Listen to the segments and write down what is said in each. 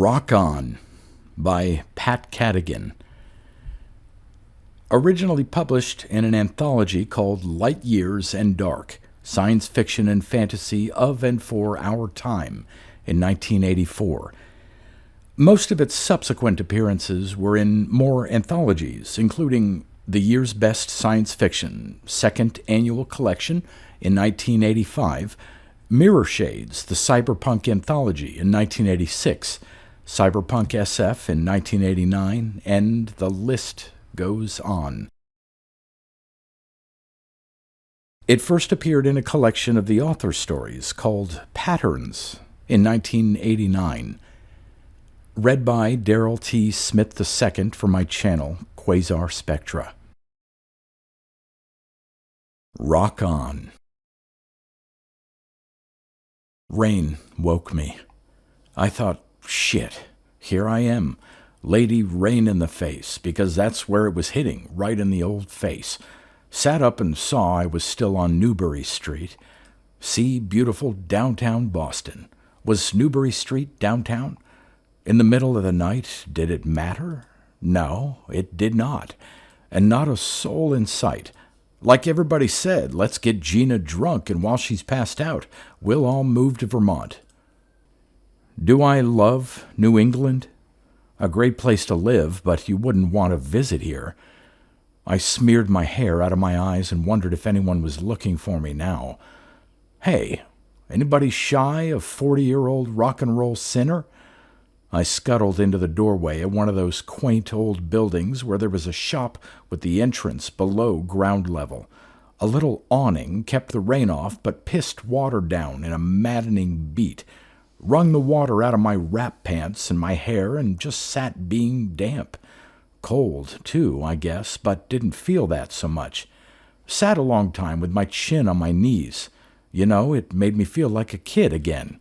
Rock On by Pat Cadigan. Originally published in an anthology called Light Years and Dark, Science Fiction and Fantasy of and for Our Time in 1984. Most of its subsequent appearances were in more anthologies, including The Year's Best Science Fiction, Second Annual Collection in 1985, Mirrorshades, the Cyberpunk Anthology in 1986, Cyberpunk SF in 1989, and the list goes on. It first appeared in a collection of the author stories called Patterns in 1989, read by Darrell T. Smith II for my channel, Quasar Spectra. Rock On. Rain woke me. I thought, shit, here I am, Lady Rain in the face, because that's where it was hitting, right in the old face. Sat up and saw I was still on Newbury Street. See beautiful downtown Boston. Was Newbury Street downtown? In the middle of the night, did it matter? No, it did not. And not a soul in sight. Like everybody said, let's get Gina drunk, and while she's passed out, we'll all move to Vermont. Do I love New England? A great place to live, but you wouldn't want to visit here. I smeared my hair out of my eyes and wondered if anyone was looking for me now. Hey, anybody shy of 40-year-old rock and roll sinner? I scuttled into the doorway of one of those quaint old buildings where there was a shop with the entrance below ground level. A little awning kept the rain off but pissed water down in a maddening beat. Wrung the water out of my wrap pants and my hair and just sat being damp. Cold, too, I guess, but didn't feel that so much. Sat a long time with my chin on my knees. You know, it made me feel like a kid again.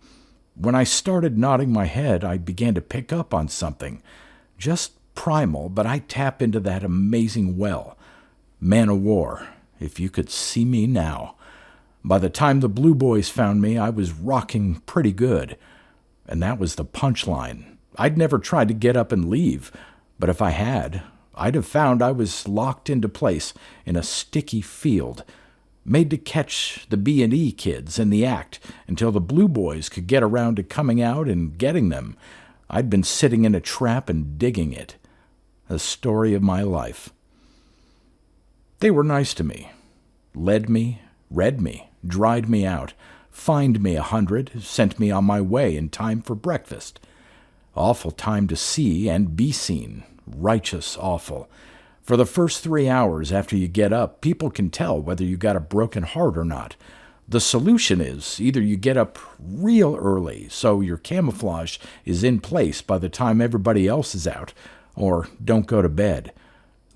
When I started nodding my head, I began to pick up on something. Just primal, but I tap into that amazing well. Man o' war, if you could see me now. By the time the Blue Boys found me, I was rocking pretty good. And that was the punchline. I'd never tried to get up and leave, but if I had, I'd have found I was locked into place in a sticky field, made to catch the B&E kids in the act until the Blue Boys could get around to coming out and getting them. I'd been sitting in a trap and digging it. The story of my life. They were nice to me. Led me, read me, dried me out, fined me 100, sent me on my way in time for breakfast. Awful time to see and be seen. Righteous awful. For the first 3 hours after you get up, people can tell whether you got a broken heart or not. The solution is either you get up real early so your camouflage is in place by the time everybody else is out, or don't go to bed.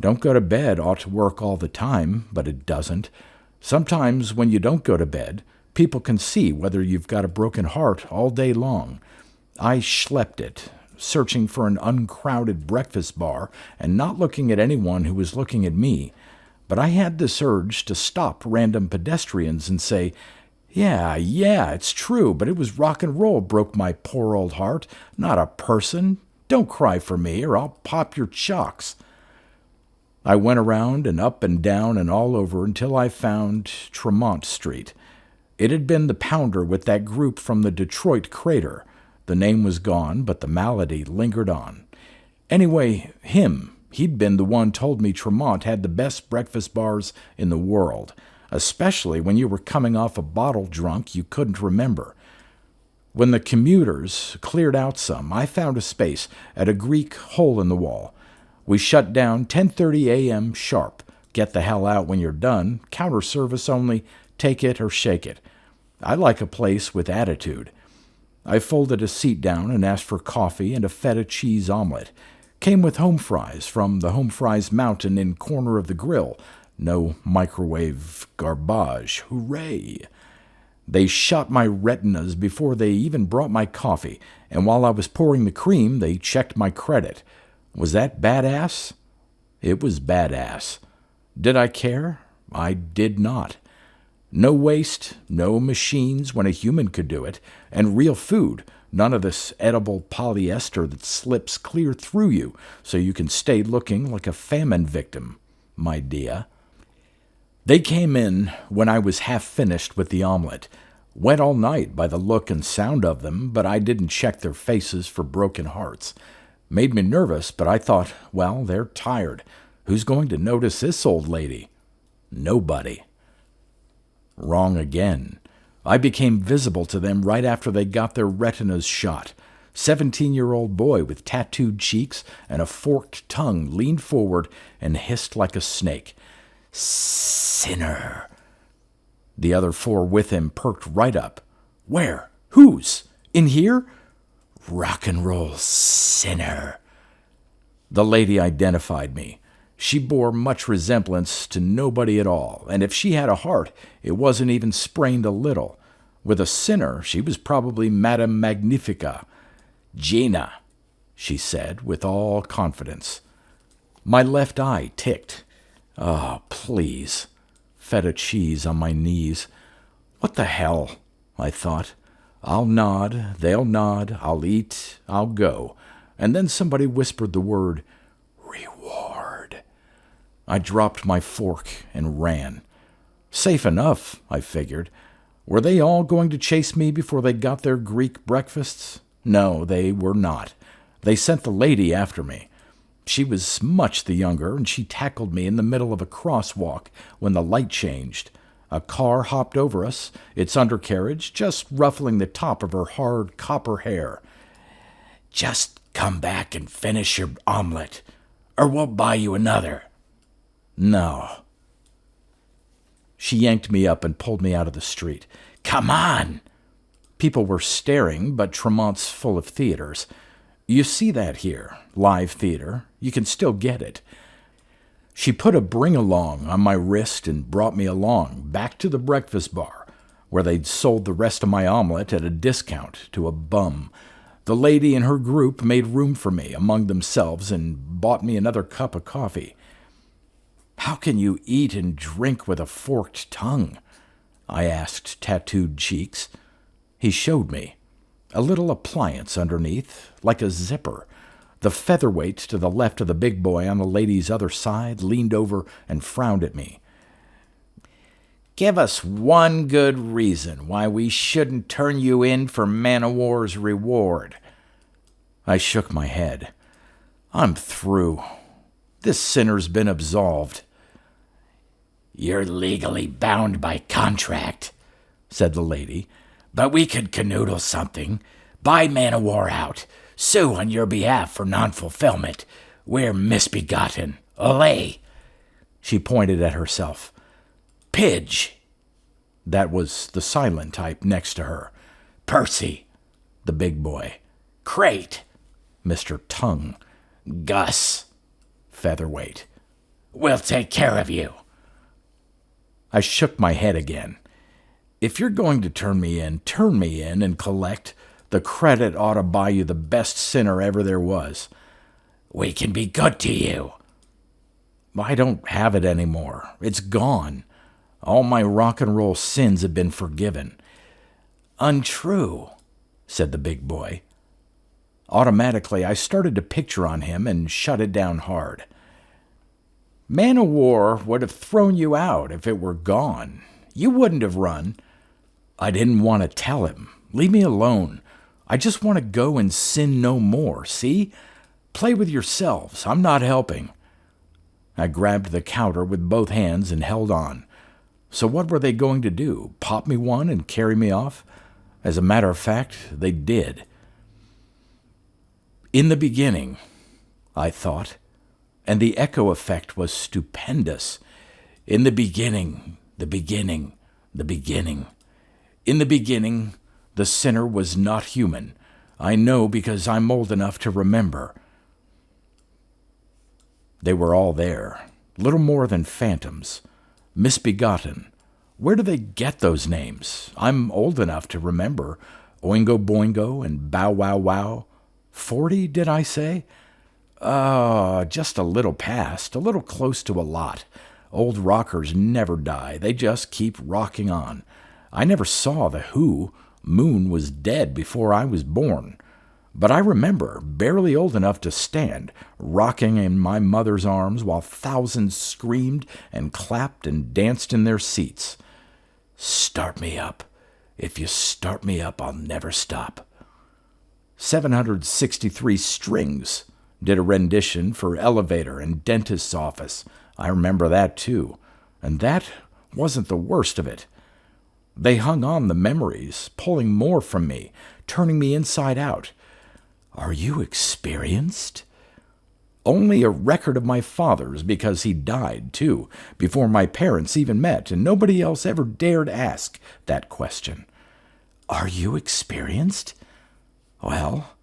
Don't go to bed ought to work all the time, but it doesn't. Sometimes when you don't go to bed, people can see whether you've got a broken heart all day long. I schlepped it, searching for an uncrowded breakfast bar and not looking at anyone who was looking at me. But I had this urge to stop random pedestrians and say, yeah, it's true, but it was rock and roll broke my poor old heart, not a person. Don't cry for me or I'll pop your chocks. I went around and up and down and all over until I found Tremont Street. It had been the pounder with that group from the Detroit crater. The name was gone, but the malady lingered on. Anyway, he'd been the one told me Tremont had the best breakfast bars in the world, especially when you were coming off a bottle drunk you couldn't remember. When the commuters cleared out some, I found a space at a Greek hole in the wall. We shut down 10:30 a.m. sharp. Get the hell out when you're done. Counter service only. Take it or shake it. I like a place with attitude. I folded a seat down and asked for coffee and a feta cheese omelet. Came with home fries from the Home Fries Mountain in corner of the grill. No microwave garbage. Hooray! They shot my retinas before they even brought my coffee, and while I was pouring the cream, they checked my credit. Was that badass? It was badass. Did I care? I did not. No waste, no machines when a human could do it, and real food, None of this edible polyester that slips clear through you so you can stay looking like a famine victim, my dear. They came in when I was half finished with the omelet. Went all night by the look and sound of them, but I didn't check their faces for broken hearts. Made me nervous, but I thought, well, they're tired. Who's going to notice this old lady? Nobody. Wrong again. I became visible to them right after they got their retinas shot. 17-year-old boy with tattooed cheeks and a forked tongue leaned forward and hissed like a snake. Sinner. The other four with him perked right up. Where? Whose? In here? Rock and roll sinner. The lady identified me. She bore much resemblance to nobody at all, and if she had a heart, it wasn't even sprained a little. With a sinner, she was probably Madame Magnifica. Gina, she said with all confidence. My left eye ticked. Oh, please. Feta cheese on my knees. What the hell? I thought. I'll nod, they'll nod, I'll eat, I'll go. And then somebody whispered the word, reward. I dropped my fork and ran. Safe enough, I figured. Were they all going to chase me before they got their Greek breakfasts? No, they were not. They sent the lady after me. She was much the younger, and she tackled me in the middle of a crosswalk when the light changed. A car hopped over us, its undercarriage just ruffling the top of her hard copper hair. Just come back and finish your omelet, or we'll buy you another. No. She yanked me up and pulled me out of the street. Come on! People were staring, but Tremont's full of theaters. You see that here, live theater. You can still get it. She put a bring-along on my wrist and brought me along, back to the breakfast bar, where they'd sold the rest of my omelet at a discount to a bum. The lady and her group made room for me among themselves and bought me another cup of coffee. How can you eat and drink with a forked tongue? I asked Tattooed Cheeks. He showed me. A little appliance underneath, like a zipper. The featherweight to the left of the big boy on the lady's other side leaned over and frowned at me. Give us one good reason why we shouldn't turn you in for Man-O-War's reward. I shook my head. I'm through. This sinner's been absolved. You're legally bound by contract, said the lady, but we could canoodle something. Buy Man-O-War out. Sue on your behalf for non-fulfillment. We're misbegotten. Olay. She pointed at herself. Pidge. That was the silent type next to her. Percy, the big boy. Crate, Mr. Tongue. Gus, featherweight. We'll take care of you. I shook my head again. If you're going to turn me in and collect. The credit ought to buy you the best sinner ever there was. We can be good to you. I don't have it anymore. It's gone. All my rock and roll sins have been forgiven. Untrue, said the big boy. Automatically, I started to picture on him and shut it down hard. Man-O-War would have thrown you out if it were gone. You wouldn't have run. I didn't want to tell him. Leave me alone. I just want to go and sin no more, see? Play with yourselves. I'm not helping. I grabbed the counter with both hands and held on. So what were they going to do? Pop me one and carry me off? As a matter of fact, they did. In the beginning, I thought, and the echo effect was stupendous. In the beginning, the beginning, the beginning. In the beginning, the sinner was not human. I know because I'm old enough to remember. They were all there, little more than phantoms, misbegotten. Where do they get those names? I'm old enough to remember Oingo Boingo and Bow Wow Wow. 40, did I say? Just a little past, a little close to a lot. Old rockers never die. They just keep rocking on. I never saw the Who. Moon was dead before I was born. But I remember, barely old enough to stand, rocking in my mother's arms while thousands screamed and clapped and danced in their seats. Start me up. If you start me up, I'll never stop. 763 Strings did a rendition for Elevator and Dentist's Office. I remember that too. And that wasn't the worst of it. They hung on the memories, pulling more from me, turning me inside out. Are you experienced? Only a record of my father's, because he died, too, before my parents even met, and nobody else ever dared ask that question. Are you experienced? Well,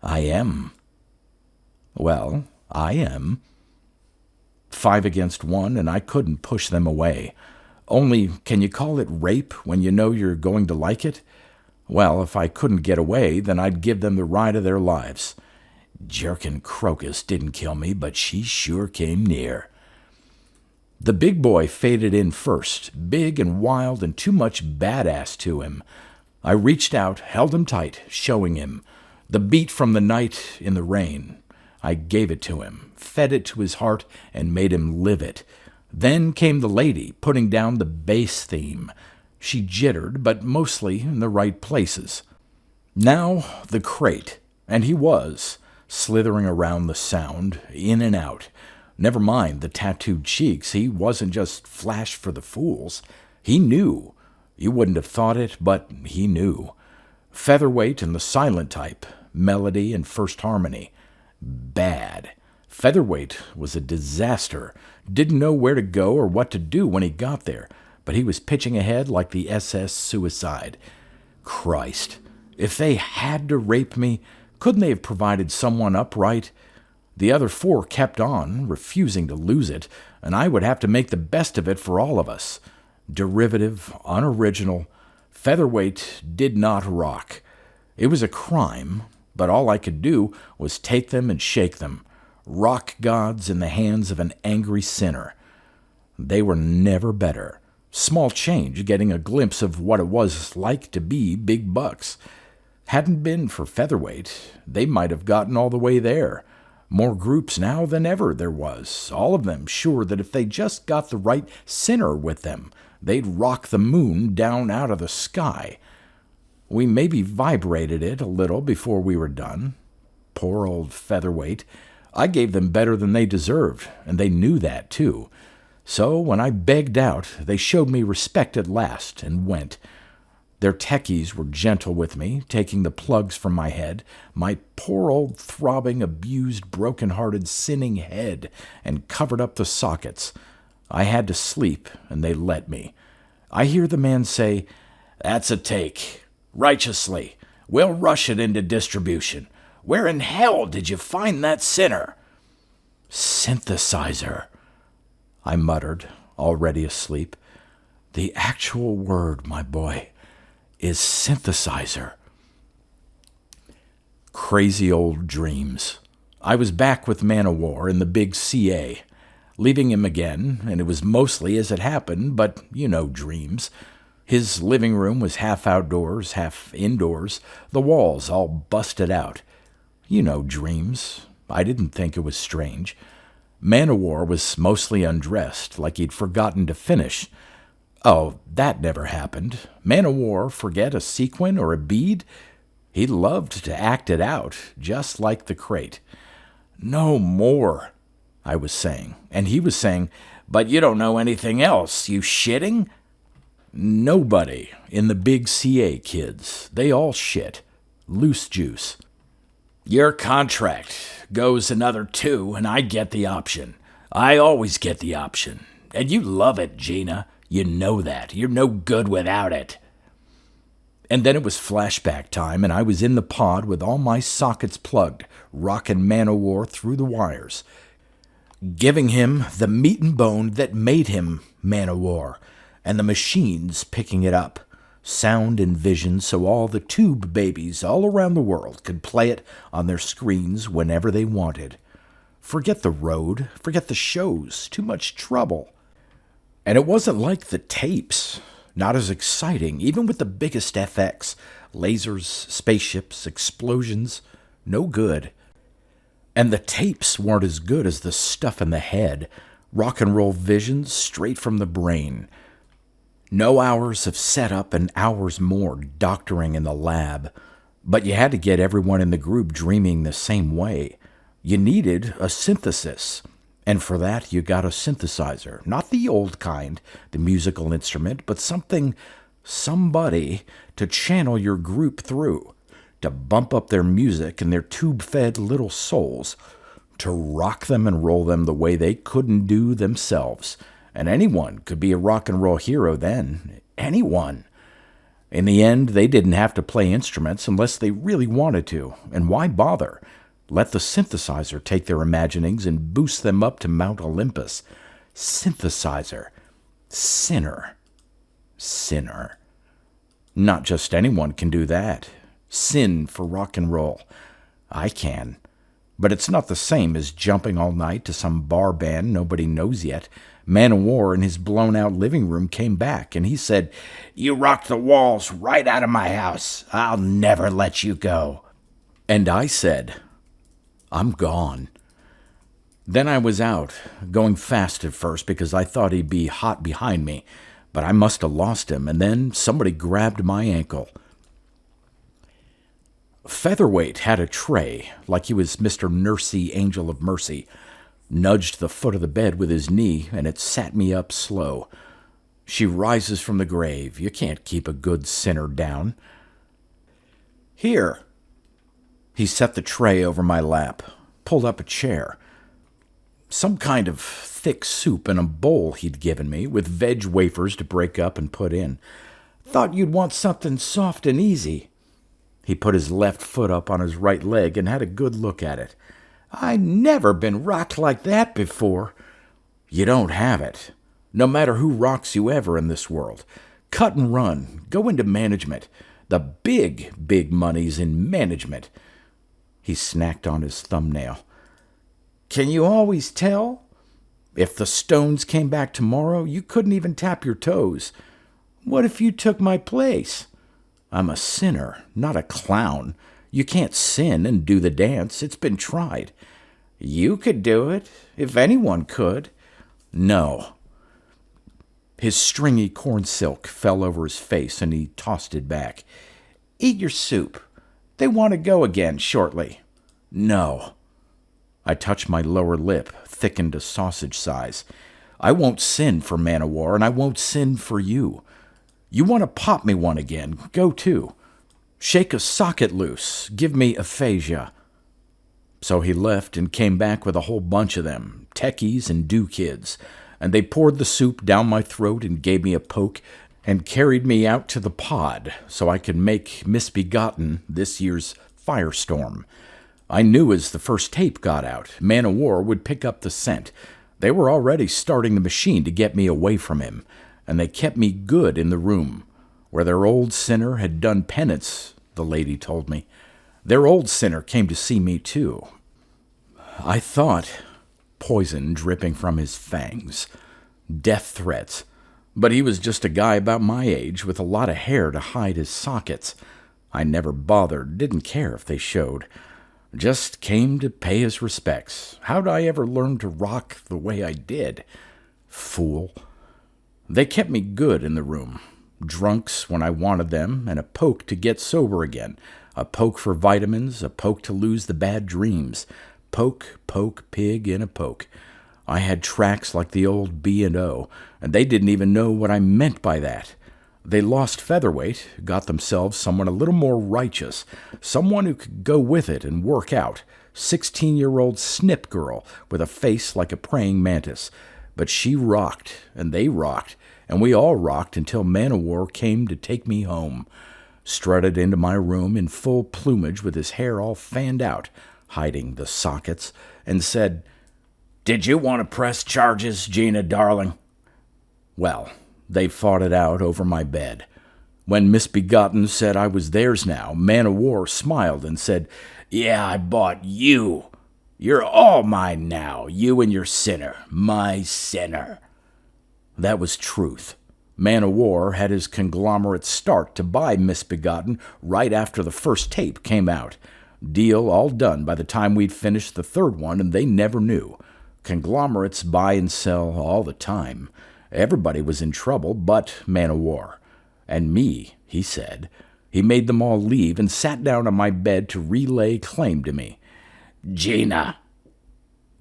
I am. Well, I am. 5 against 1, and I couldn't push them away. Only, can you call it rape when you know you're going to like it? Well, if I couldn't get away, then I'd give them the ride of their lives. Jerkin Crocus didn't kill me, but she sure came near. The big boy faded in first, big and wild and too much badass to him. I reached out, held him tight, showing him. The beat from the night in the rain. I gave it to him, fed it to his heart, and made him live it. Then came the lady, putting down the bass theme. She jittered, but mostly in the right places. Now the crate, and he was, slithering around the sound, in and out. Never mind the tattooed cheeks, he wasn't just flash for the fools. He knew. You wouldn't have thought it, but he knew. Featherweight and the silent type, melody and first harmony. Bad. Featherweight was a disaster. Didn't know where to go or what to do when he got there, but he was pitching ahead like the SS Suicide. Christ, if they had to rape me, couldn't they have provided someone upright? The other 4 kept on, refusing to lose it, and I would have to make the best of it for all of us. Derivative, unoriginal, Featherweight did not rock. It was a crime, but all I could do was take them and shake them. Rock gods in the hands of an angry sinner. They were never better. Small change getting a glimpse of what it was like to be big bucks. Hadn't been for Featherweight, they might have gotten all the way there. More groups now than ever there was, all of them sure that if they just got the right sinner with them, they'd rock the moon down out of the sky. We maybe vibrated it a little before we were done. Poor old Featherweight. I gave them better than they deserved, and they knew that, too. So when I begged out, they showed me respect at last and went. Their techies were gentle with me, taking the plugs from my head, my poor old throbbing, abused, broken-hearted, sinning head, and covered up the sockets. I had to sleep, and they let me. I hear the man say, "That's a take. Righteously. We'll rush it into distribution. Where in hell did you find that sinner?" Synthesizer, I muttered, already asleep. The actual word, my boy, is synthesizer. Crazy old dreams. I was back with Man-O-War in the big CA, leaving him again, and it was mostly as it happened, but you know dreams. His living room was half outdoors, half indoors, the walls all busted out. You know dreams. I didn't think it was strange. Man-O-War was mostly undressed, like he'd forgotten to finish. Oh, that never happened. Man-O-War forget a sequin or a bead? He loved to act it out, just like the crate. No more, I was saying, and he was saying, "But you don't know anything else, you shitting?" Nobody in the big CA kids. They all shit. Loose juice. Your contract goes another 2, and I get the option. I always get the option. And you love it, Gina. You know that. You're no good without it. And then it was flashback time, and I was in the pod with all my sockets plugged, rocking Man-O-War through the wires, giving him the meat and bone that made him Man-O-War, and the machines picking it up. Sound and vision so all the tube babies all around the world could play it on their screens whenever they wanted. Forget the road, forget the shows, too much trouble. And it wasn't like the tapes. Not as exciting, even with the biggest FX. Lasers, spaceships, explosions. No good. And the tapes weren't as good as the stuff in the head. Rock and roll visions straight from the brain. No hours of setup and hours more doctoring in the lab. But you had to get everyone in the group dreaming the same way. You needed a synthesis. And for that, you got a synthesizer. Not the old kind, the musical instrument, but somebody to channel your group through, to bump up their music and their tube-fed little souls, to rock them and roll them the way they couldn't do themselves. And anyone could be a rock and roll hero then. Anyone. In the end, they didn't have to play instruments unless they really wanted to. And why bother? Let the synthesizer take their imaginings and boost them up to Mount Olympus. Synthesizer. Sinner. Not just anyone can do that. Sin for rock and roll. I can. But it's not the same as jumping all night to some bar band nobody knows yet. Man of War in his blown-out living room came back, and he said, "You rocked the walls right out of my house. I'll never let you go." And I said, "I'm gone." Then I was out, going fast at first because I thought he'd be hot behind me, but I must have lost him, and then somebody grabbed my ankle. Featherweight had a tray, like he was Mr. Nursey, Angel of Mercy, nudged the foot of the bed with his knee, and it sat me up slow. She rises from the grave. You can't keep a good sinner down. "Here." He set the tray over my lap, pulled up a chair. Some kind of thick soup in a bowl he'd given me, with veg wafers to break up and put in. "Thought you'd want something soft and easy." He put his left foot up on his right leg and had a good look at it. "I never been rocked like that before." You don't have it. No matter who rocks you ever in this world. Cut and run. Go into management. The big money's in management. He snacked on his thumbnail. "Can you always tell? If the stones came back tomorrow, you couldn't even tap your toes. What if you took my place? I'm a sinner, not a clown. You can't sin and do the dance. It's been tried. You could do it, if anyone could." "No." His stringy corn silk fell over his face, and he tossed it back. "Eat your soup. They want to go again shortly." "No." I touched my lower lip, thickened to sausage size. "I won't sin for Man of War, and I won't sin for you. You want to pop me one again, go to. Shake a socket loose, give me aphasia." So he left and came back with a whole bunch of them, techies and do kids, and they poured the soup down my throat and gave me a poke and carried me out to the pod so I could make Misbegotten this year's Firestorm. I knew as the first tape got out, Man of War would pick up the scent. They were already starting the machine to get me away from him, and they kept me good in the room, where their old sinner had done penance, the lady told me. Their old sinner came to see me, too. I thought, poison dripping from his fangs, death threats, but he was just a guy about my age with a lot of hair to hide his sockets. I never bothered, didn't care if they showed. Just came to pay his respects. How'd I ever learn to rock the way I did? Fool. They kept me good in the room. Drunks when I wanted them, and a poke to get sober again. A poke for vitamins, a poke to lose the bad dreams. Poke, pig in a poke. I had tracks like the old B&O, and they didn't even know what I meant by that. They lost featherweight, got themselves someone a little more righteous, someone who could go with it and work out. 16-year-old snip girl with a face like a praying mantis. But she rocked, and they rocked, and we all rocked until Man of War came to take me home. Strutted into my room in full plumage with his hair all fanned out, hiding the sockets, and said, "Did you want to press charges, Gina, darling?" Well, they fought it out over my bed. When Misbegotten said I was theirs now, Man of War smiled and said, "Yeah, I bought you. You're all mine now, you and your sinner, my sinner." That was truth. Man o' War had his conglomerate start to buy Misbegotten right after the first tape came out. Deal all done by the time we'd finished the third one, and they never knew. Conglomerates buy and sell all the time. Everybody was in trouble but Man o' War. And me, he said. He made them all leave and sat down on my bed to relay claim to me. Gina.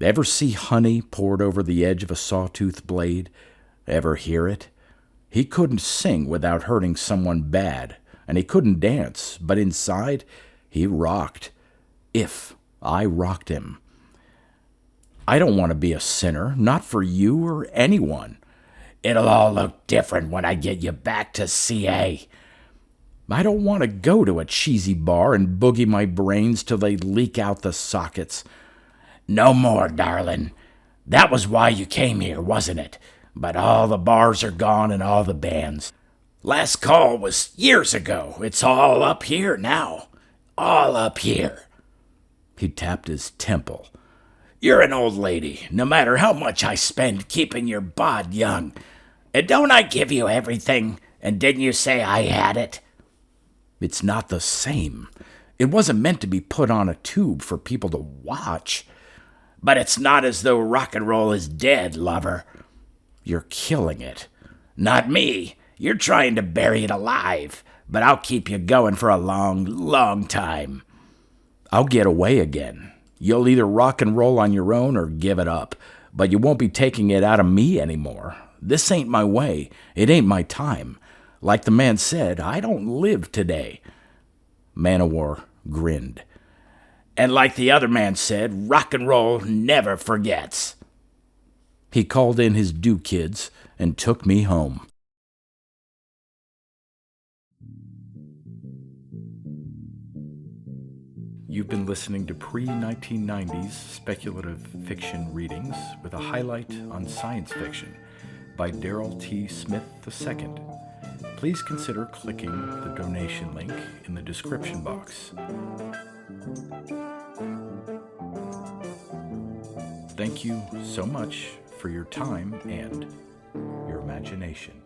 Ever see honey poured over the edge of a sawtooth blade? Ever hear it? He couldn't sing without hurting someone bad, and he couldn't dance, but inside, he rocked. If I rocked him. I don't want to be a sinner, not for you or anyone. It'll all look different when I get you back to CA. I don't want to go to a cheesy bar and boogie my brains till they leak out the sockets. No more, darling. That was why you came here, wasn't it? But all the bars are gone and all the bands. Last call was years ago. It's all up here now. All up here. He tapped his temple. You're an old lady, no matter how much I spend keeping your bod young. And don't I give you everything? And didn't you say I had it? It's not the same. It wasn't meant to be put on a tube for people to watch. But it's not as though rock and roll is dead, lover. You're killing it. Not me. You're trying to bury it alive. But I'll keep you going for a long, long time. I'll get away again. You'll either rock and roll on your own or give it up. But you won't be taking it out of me anymore. This ain't my way. It ain't my time. Like the man said, I don't live today. Man o' War grinned. And like the other man said, rock and roll never forgets. He called in his do kids and took me home. You've been listening to pre-1990s speculative fiction readings with a highlight on science fiction by Darrell T. Smith II. Please consider clicking the donation link in the description box. Thank you so much for your time and your imagination.